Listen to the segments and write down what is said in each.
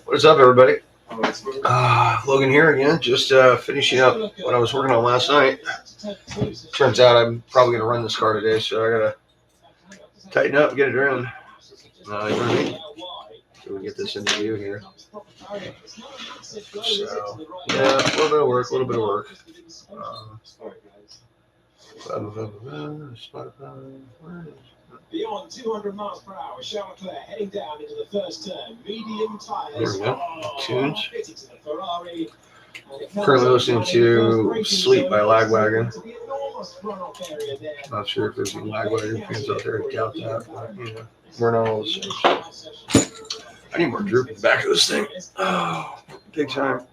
What's up, everybody? Logan here again, just finishing up what I was working on last night. Turns out I'm probably going to run this car today, so I got to tighten up, get it around. You know what I mean? So we get this into view here. So, yeah, a little bit of work, Beyond 200 miles per hour, Charles heading down into the first turn. Medium tires. There we go. Tunes. Fitting to the Ferrari. Currently listening to Sleep by Lagwagon. Not sure if there's any Lagwagon fans out there to doubt that, but you know, we're not all the same. I need more droop in the back of this thing. Oh, big time.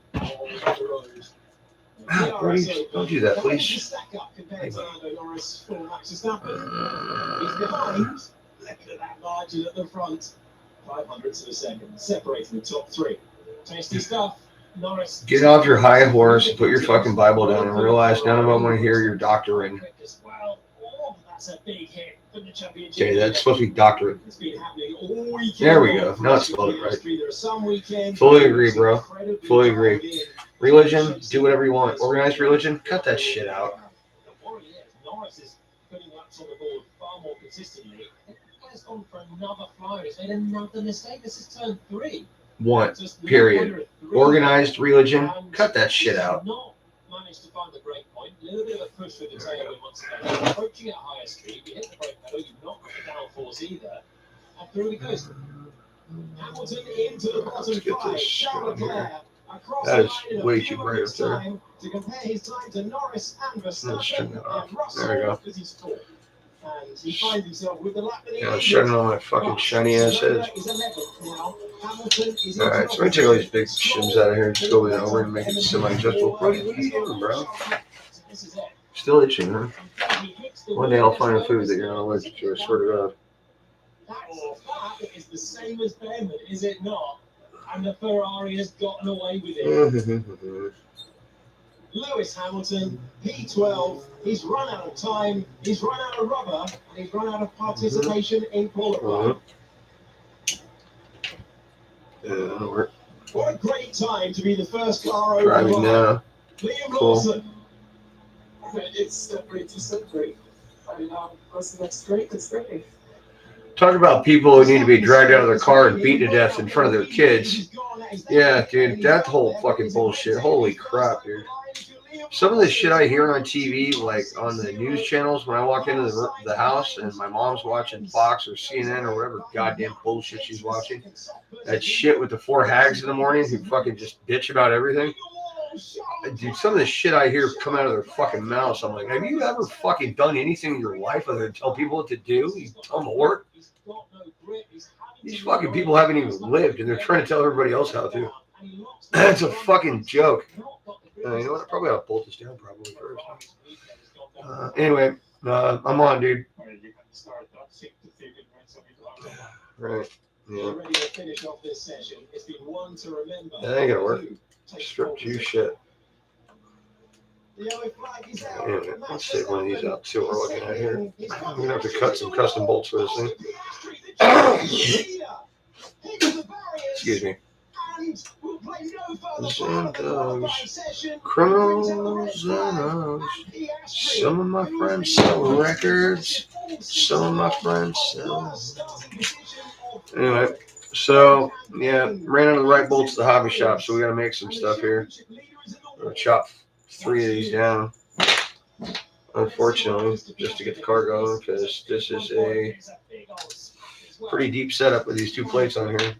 Please, don't do that, please. Hey, margin at the front. 500ths of a second, separating the top three. Tasty stuff. Norris. Get off your high horse and put your fucking Bible down and realize none of them want to hear your doctrine. Okay, that's supposed to be doctrine. There we go. Now it's spelled it right. Fully agree, bro. Fully agree. Religion, do whatever you want. Organized religion, cut that shit out. Norris is putting laps on the board far more consistently. Has gone for another flyer. He's made another mistake. This is turn 3. One. Period. Organized religion, cut that shit out. Not managed to find the break point. A little bit of a push with the tailwind once again. Approaching at higher speed. You hit the brake pedal. You've not got the downforce either. And through he goes. Hamilton into the bottom 5. Charles Leclerc. That is way too bright up there. To compare his time to Norris and Verstappen. There we go. And he finds himself with the lap. Yeah, shutting on my fucking shiny ass head. Alright, so let me take all these big shims out of here and just go over and make it semi-adjustable. What are you doing, bro? Still itching, huh? One day I'll find a food that you're not allergic to, I swear to God. That is the same as Ben, is it not? And the Ferrari has gotten away with it. Lewis Hamilton, P12, he's run out of time, he's run out of rubber, and he's run out of participation in qualifying. That'll work. What a great time to be the first car over. Driving now. Liam Lawson. It's separate to separate. I mean, what's the next great? It's great. Talk about people who need to be dragged out of their car and beaten to death in front of their kids. Yeah, dude, that whole fucking bullshit. Holy crap, dude. Some of the shit I hear on TV, like on the news channels when I walk into the house and my mom's watching Fox or CNN or whatever goddamn bullshit she's watching. That shit with the 4 hags in the morning who fucking just bitch about everything. Dude, some of the shit I hear come out of their fucking mouths, I'm like, have you ever fucking done anything in your life other than tell people what to do? You dumb whore. These fucking people haven't even lived and they're trying to tell everybody else how to. That's a fucking joke. You know what? I probably ought to bolt this down probably first. Anyway, I'm on, dude. Right. Yeah. That ain't gonna work. Strip juice shit. Anyway, let's take one of these out, see what we're looking at here. I'm gonna have to cut some custom bolts for this thing. Excuse me. And criminals and us. Some of my friends sell records. Some of my friends sell. Anyway, so yeah, ran out of the right bolts at the hobby shop, so we got to make some stuff here. We're gonna chop 3 of these down. Unfortunately, just to get the car going, because this is a pretty deep setup with these 2 plates on here.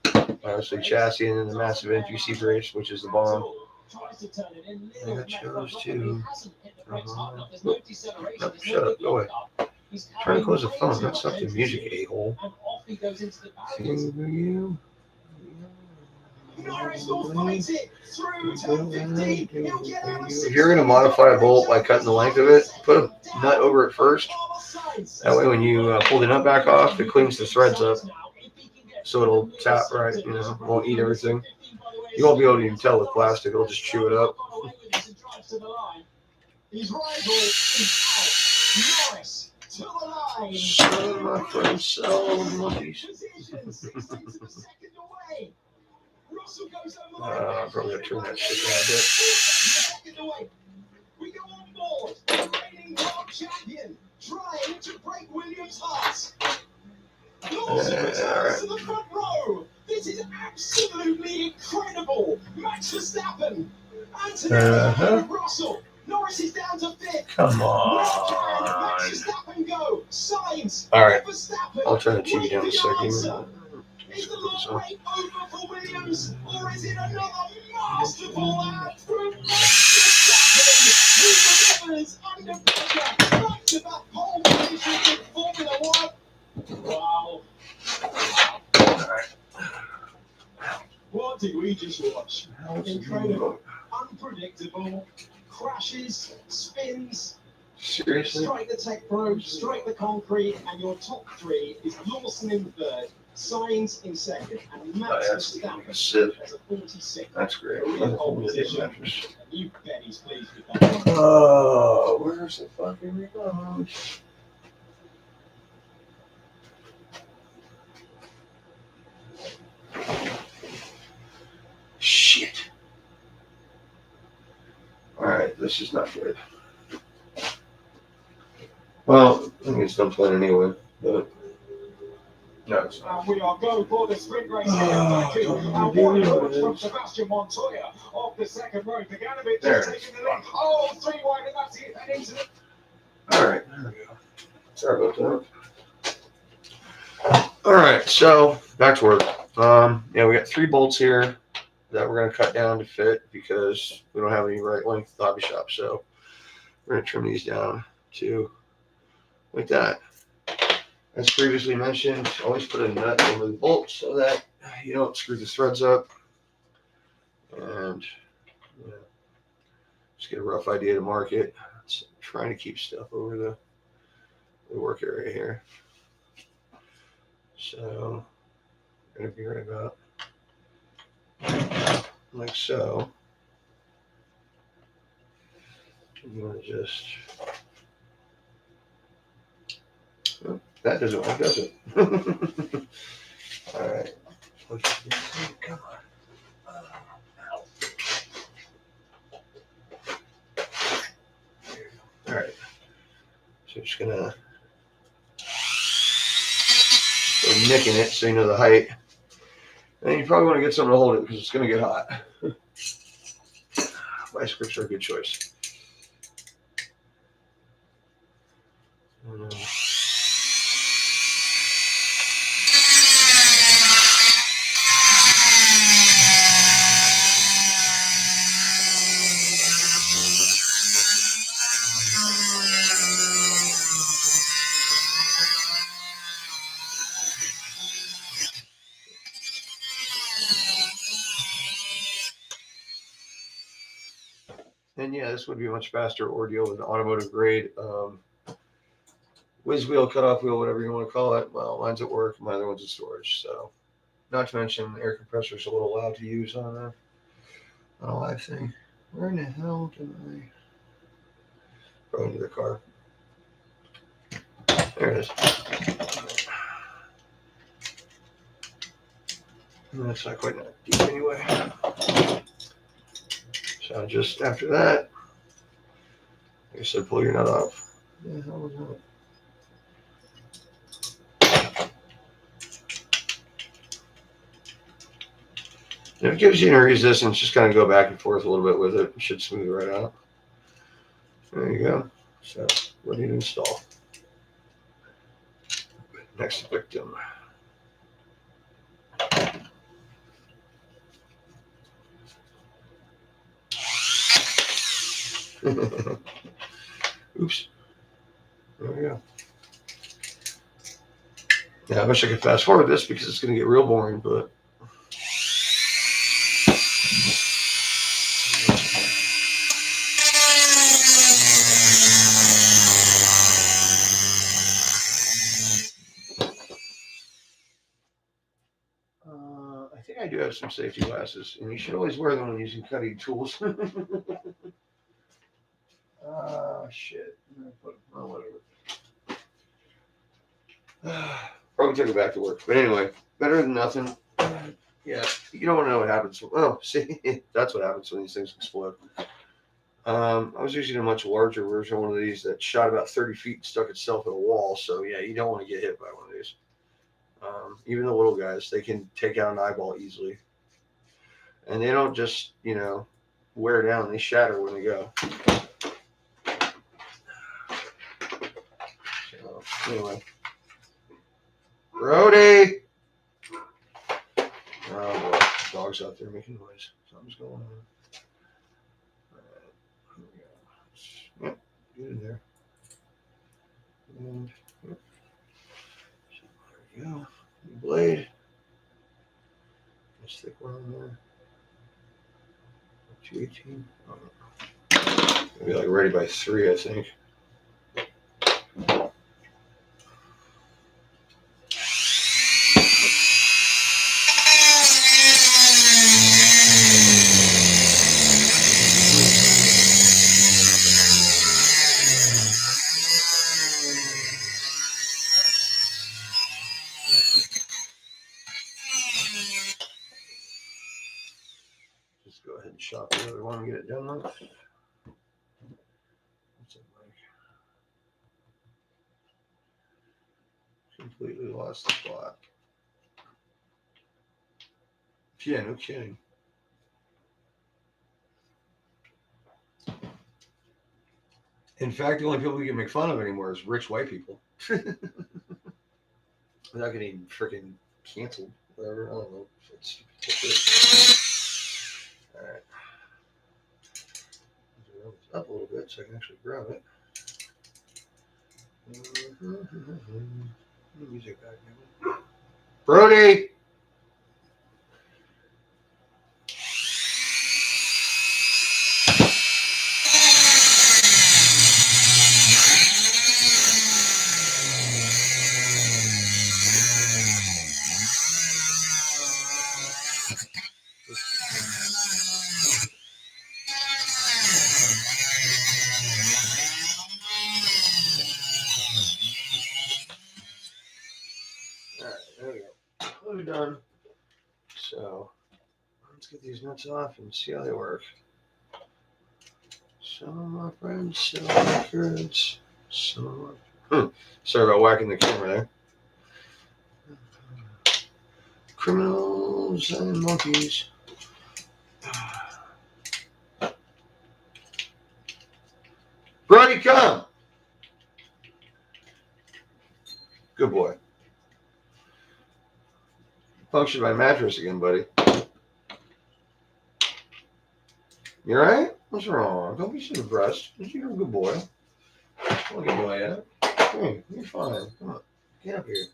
Obviously, chassis and then the massive NGC brace, which is the bomb. And I chose to. Nope, shut up, go away. Trying to close the phone, not something music, a-hole. You. If you're going to modify a bolt by cutting the length of it, put a nut over it first. That way when you pull the nut back off, it cleans the threads up. So it'll tap right, you know, won't eat everything. You won't be able to even tell with plastic, it'll just chew it up. to the line. Son, my friend, sell monkeys. Position, 16 to the second away. Russell goes over I'm probably gonna turn that shit second away. We go on board. The reigning world champion trying to break Williams' heart. Lawson returns to the front row. This is absolutely incredible. Max Verstappen. Antonelli Russell. Norris is down to fifth. Come Where on. can Max Verstappen go? Sainz. All right. Verstappen. I'll turn the TV down a second. Is the long wait over for Williams, or is it another masterful act from Max Verstappen, who delivers under pressure back-to-back pole positions in Formula One? Wow. What did we just watch? Incredible, unpredictable, crashes, spins. Seriously? Strike the tech pro, strike the concrete, and your top three is Lawson in third, Sainz in second, and Max Verstappen as a 46. That's great. Real competition, and you bet he's pleased with that. Oh, where's the fucking remote? Shit. Alright, this is not good. Well, I think it's done playing anyway, but no, it's not. And we are going for the sprint race here. Thank you. And one approach from Sebastian Montoya off the second row. Paganovic There. just taking the lead. Oh, 3 wide, and that's it. And into the Alright, there we go. Sorry about that. Alright, so back to work. Yeah, we got 3 bolts here that we're gonna cut down to fit because we don't have any right length at the hobby shop. So we're gonna trim these down to like that. As previously mentioned, always put a nut over the bolt so that you don't screw the threads up. And yeah, just get a rough idea to mark it. It's trying to keep stuff over the work area here. So we're gonna be right about like so. You want to just that doesn't work, does it? All right. Come on. All right. So just gonna start nicking it so you know the height. And you probably want to get something to hold it because it's going to get hot. Vice grips are a good choice. And yeah, this would be a much faster ordeal than automotive grade whiz wheel, cutoff wheel, whatever you want to call it. Well, mine's at work, my other one's in storage. So, not to mention, the air compressor is a little loud to use on a live thing. Where in the hell did I go into the car? There it is. And that's not quite that deep anyway. So just after that, like I said, pull your nut off. What the hell was that? If it gives you any resistance, just kind of go back and forth a little bit with it. It should smooth right out. There you go. So ready to install. Next victim. Oops. There we go. Yeah, I wish I could fast forward this because it's going to get real boring, but I think I do have some safety glasses, and you should always wear them when using cutting tools. Shit. Oh, whatever. Probably took it back to work. But anyway, better than nothing. Yeah, you don't want to know what happens. Oh, see, that's what happens when these things explode. I was using a much larger version of one of these that shot about 30 feet and stuck itself in a wall. So, yeah, you don't want to get hit by one of these. Even the little guys, they can take out an eyeball easily. And they don't just, wear down. They shatter when they go. So, anyway. Brody! Oh, boy. The dog's out there making noise. Something's going on. Here we go. Yep, get in there. And, yep. So there we go. New blade. Let's stick one in there. 218. Oh, maybe like ready by 3, I think. Just go ahead and shop the other one and get it done with. What's it like? Completely lost the plot. Yeah, no kidding. In fact, the only people we can make fun of anymore is rich white people. Without getting freaking canceled. Whatever. I don't know. It's alright. Roll this up a little bit so I can actually grab it. Music back now. Brody! Alright, there we go. We're done. So, let's get these nuts off and see how they work. Some of my friends sell records. Sorry about whacking the camera there. Criminals and monkeys. Brody, come! Good boy. Punctured my mattress again, buddy. You alright? What's wrong? Don't be so depressed. You're a good boy. What are you doing at? Hey, you're fine. Come on. Get up here.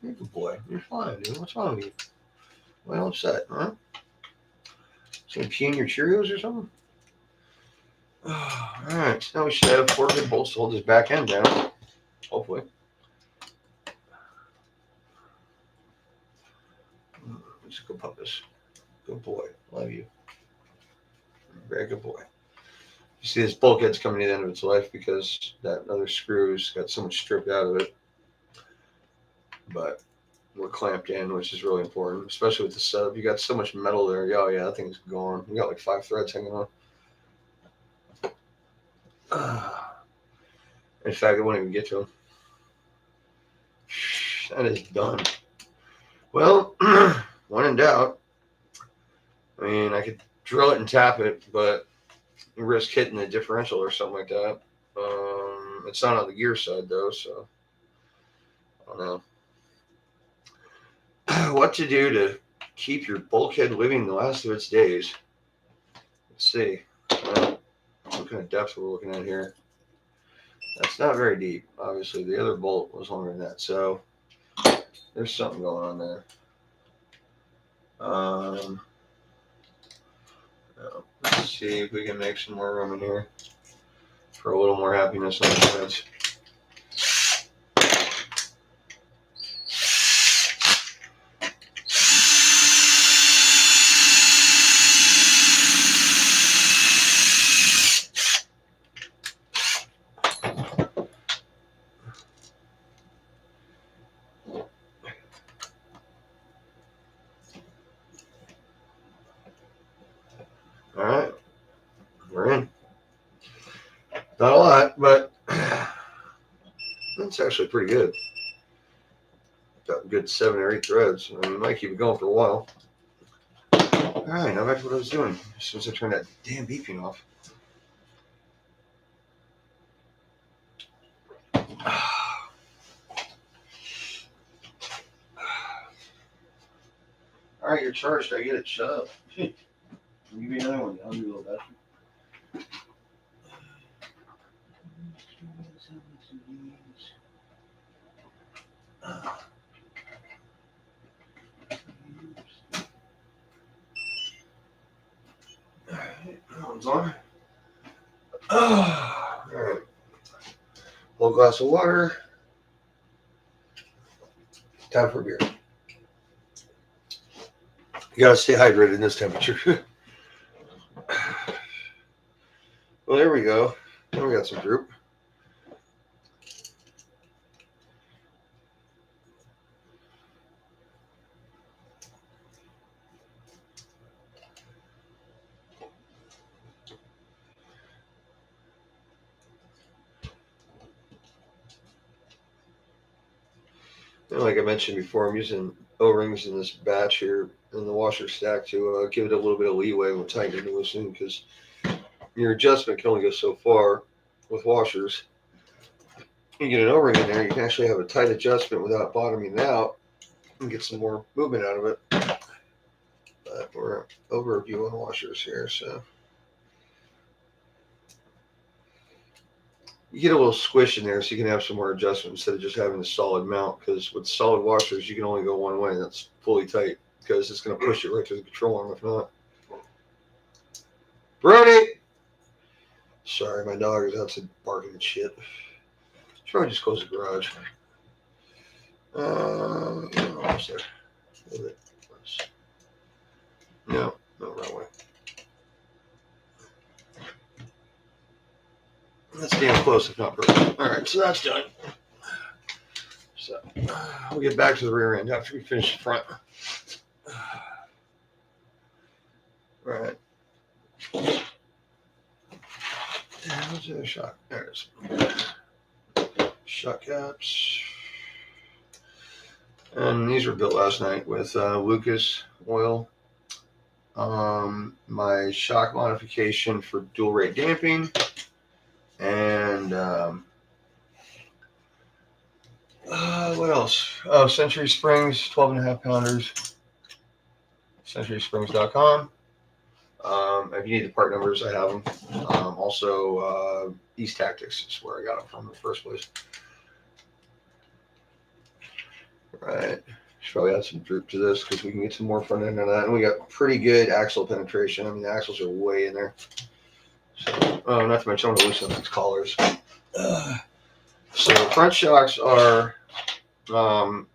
You're a good boy. You're fine, dude. What's wrong with you? Why you upset, huh? Some pee in your Cheerios or something? Alright, so now we should have 4 good bolts to hold this back end down. Hopefully. Let's go puppus. Good boy. Love you. Very good boy. You see this bulkhead's coming to the end of its life because that other screw's got so much stripped out of it. But we're clamped in, which is really important, especially with the sub. You got so much metal there. Oh, yeah, that thing's gone. You got like 5 threads hanging on. In fact, I won't even get to them. That is done. Well, when in doubt, I mean, I could drill it and tap it, but you risk hitting the differential or something like that. It's not on the gear side, though, so I don't know. What to do to keep your bulkhead living the last of its days? Let's see. What kind of depth we're looking at here? That's not very deep. Obviously, the other bolt was longer than that, so there's something going on there. Let's see if we can make some more room in here for a little more happiness on the threads. Not a lot, but that's actually pretty good. Got a good 7 or 8 threads. I mean, might keep it going for a while. All right, now back to what I was doing. As soon as I turned that damn beeping off. All right, you're charged. I get it. Shut up. Give me another one. I'll do a little better. That one's on. All right. Whole glass of water. Time for a beer. You gotta stay hydrated in this temperature. Well, there we go. Now we got some droop. And like I mentioned before, I'm using O-rings in this batch here in the washer stack to give it a little bit of leeway when tightening and loosening, because your adjustment can only go so far with washers. You get an O-ring in there, you can actually have a tight adjustment without bottoming it out and get some more movement out of it. But we're overviewing washers here, so you get a little squish in there so you can have some more adjustment instead of just having a solid mount, because with solid washers you can only go one way, and that's fully tight, because it's going to push it right to the control arm if not. Brody! Sorry, my dog is outside barking and shit. Should probably just close the garage. Almost there. A little bit. No, wrong way. That's damn close, if not perfect. All right, so that's done. So we'll get back to the rear end after we finish the front. All right. What's the other shock? There it is. Shock caps. And these were built last night with Lucas oil. My shock modification for dual rate damping. And what else? Oh, Century Springs, 12.5 pounders. CenturySprings.com. If you need the part numbers, I have them. Also, East Tactics is where I got them from in the first place. Right. Should probably add some droop to this because we can get some more front end on that. And we got pretty good axle penetration. I mean, the axles are way in there. So, not to mention, I'm going to loosen up these collars. So front shocks are the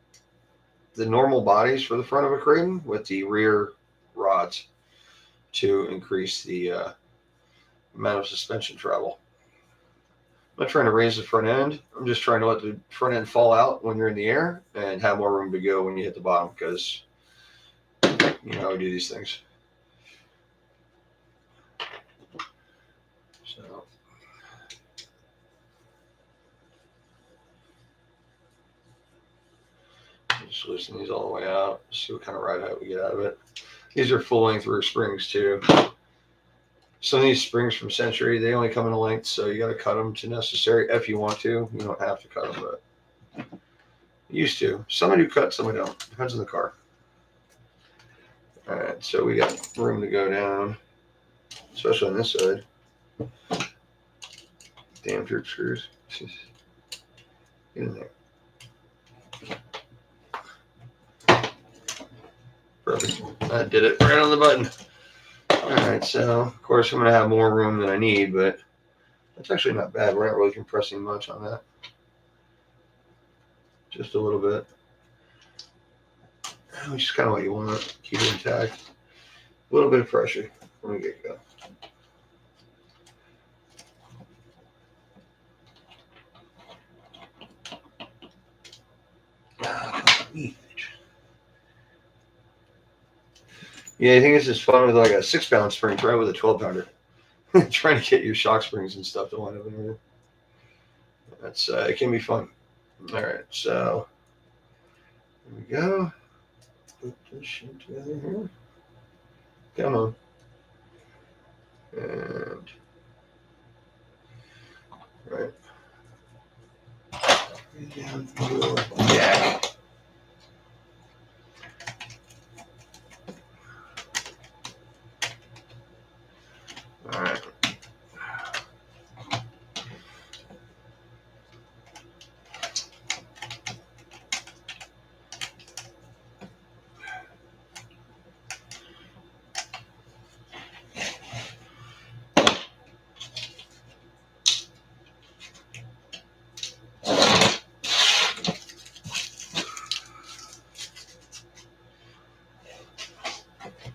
normal bodies for the front of a Creighton with the rear rods to increase the amount of suspension travel. I'm not trying to raise the front end. I'm just trying to let the front end fall out when you're in the air and have more room to go when you hit the bottom, because you know how we do these things. So just loosen these all the way out. See what kind of ride height we get out of it. These are full length rear springs too. Some of these springs from Century, they only come in a length, so you got to cut them to necessary if you want to. You don't have to cut them, but you used to. Some I do cut, some I don't. Depends on the car. All right, so we got room to go down, especially on this side. Damn jerk screws. Get in there. Perfect. That did it right on the button. All right, so of course I'm going to have more room than I need, but that's actually not bad. We're not really compressing much on that. Just a little bit. Which is kind of what you want. Keep it intact. A little bit of pressure from the get-go. Yeah, I think this is fun with like a 6-pound spring, try with a 12-pounder. trying to get your shock springs and stuff to line up in there. That's it can be fun. All right, so here we go. Put this shit together here. Come on. And right. Down to your jack. All right.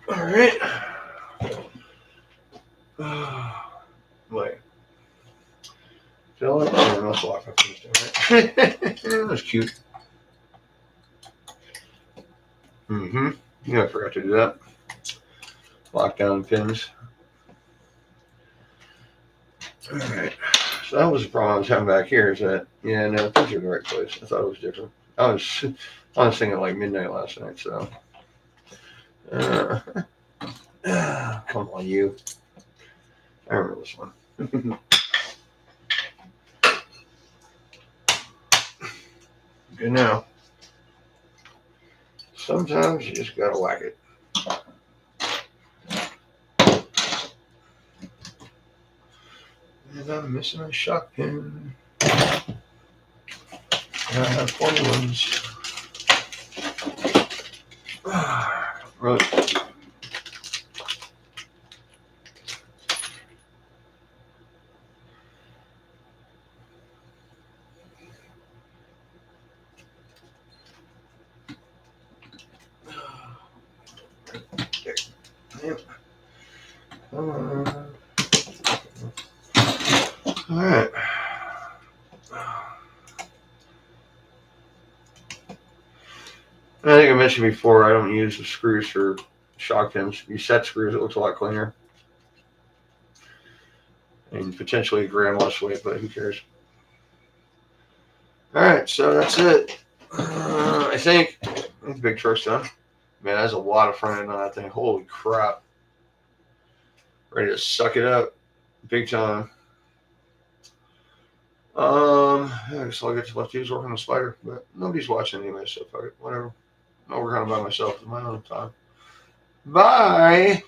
All right. Wait. Fill it. Yeah, let's lock up this right? That was cute. Yeah, I forgot to do that. Lock down pins. All right. So that was the problem I was having back here. Is that no, the pins are in the right place. I thought it was different. I was thinking like midnight last night. So. Come on, you. I remember this one. Good now. Sometimes you just gotta whack it. And I'm missing a shock pin. I have 20 ones. Right. Yep. Come on. All right. I think I mentioned before, I don't use the screws for shock pins. You set screws, it looks a lot cleaner. And potentially a gram less weight, but who cares? All right, so that's it. I think the big truck's done. Man, that's a lot of front end on that thing. Holy crap. Ready to suck it up. Big time. I guess all I get left to do is work on the spider, but nobody's watching anyway, so fuck it, whatever. I'll work on it by myself in my own time. Bye.